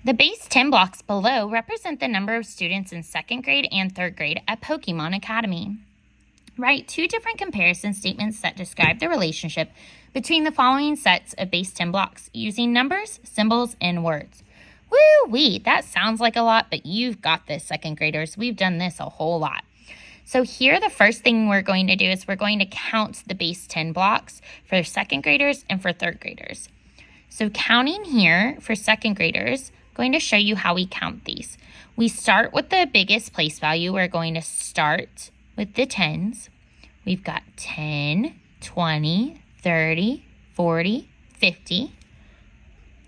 The base 10 blocks below represent the number of students in 2nd grade and 3rd grade at Pokemon Academy. Write 2 different comparison statements that describe the relationship between the following sets of base 10 blocks using numbers, symbols, and words. Woo-wee, that sounds like a lot, but you've got this, 2nd graders. We've done this a whole lot. So here, the first thing we're going to do is we're going to count the base 10 blocks for 2nd graders and for 3rd graders. So counting here for 2nd graders, I'm going to show you how we count these. We start with the biggest place value. We're going to start with the tens. We've got 10, 20, 30, 40, 50.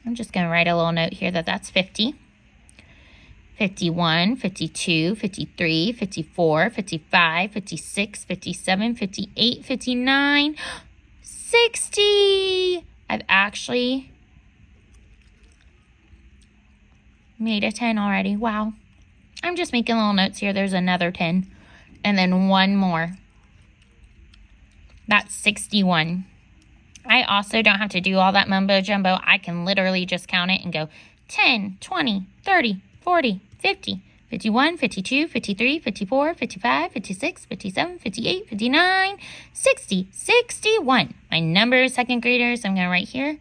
I'm just going to write a little note here that that's 50. 51, 52, 53, 54, 55, 56, 57, 58, 59, 60. I've actually made a 10 already. Wow. I'm just making little notes here. There's another 10. And then one more. That's 61. I also don't have to do all that mumbo jumbo. I can literally just count it and go 10, 20, 30, 40, 50, 51, 52, 53, 54, 55, 56, 57, 58, 59, 60, 61. My number of 2nd graders, I'm going to write here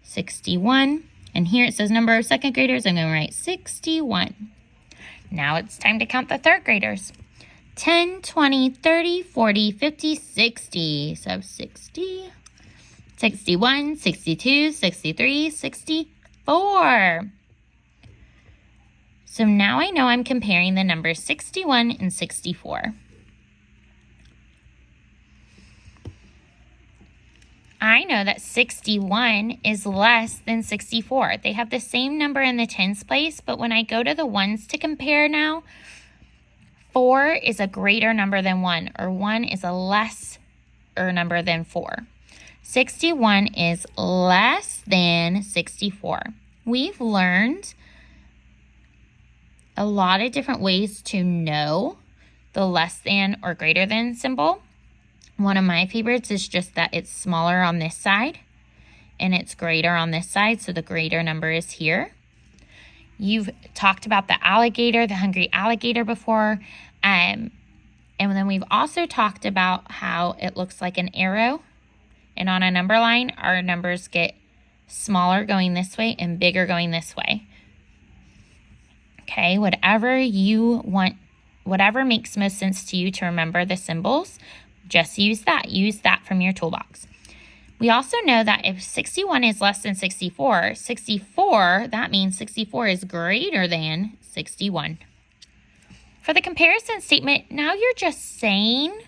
61. And here it says number of 2nd graders, I'm going to write 61. Now it's time to count the 3rd graders. 10, 20, 30, 40, 50, 60. So 60, 61, 62, 63, 64. So now I know I'm comparing the numbers 61 and 64. I know that 61 is less than 64. They have the same number in the tens place, but when I go to the ones to compare now, 4 is a greater number than 1, or 1 is a lesser number than 4. 61 is less than 64. We've learned a lot of different ways to know the less than or greater than symbol. One of my favorites is just that it's smaller on this side and it's greater on this side, so the greater number is here. You've talked about the alligator, the hungry alligator before, and then we've also talked about how it looks like an arrow, and on a number line, our numbers get smaller going this way and bigger going this way. Okay, whatever you want, whatever makes most sense to you to remember the symbols, just use that. Use that from your toolbox. We also know that if 61 is less than 64, that means 64 is greater than 61. For the comparison statement, now you're just saying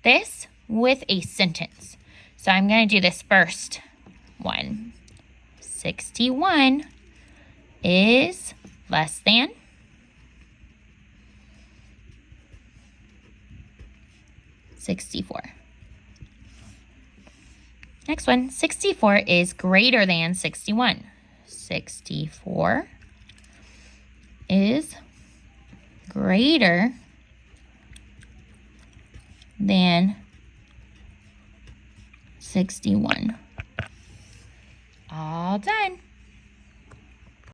this with a sentence. So I'm going to do this first one. 61 is less than 64. Next one, 64 is greater than 61. 64 is greater than 61. All done.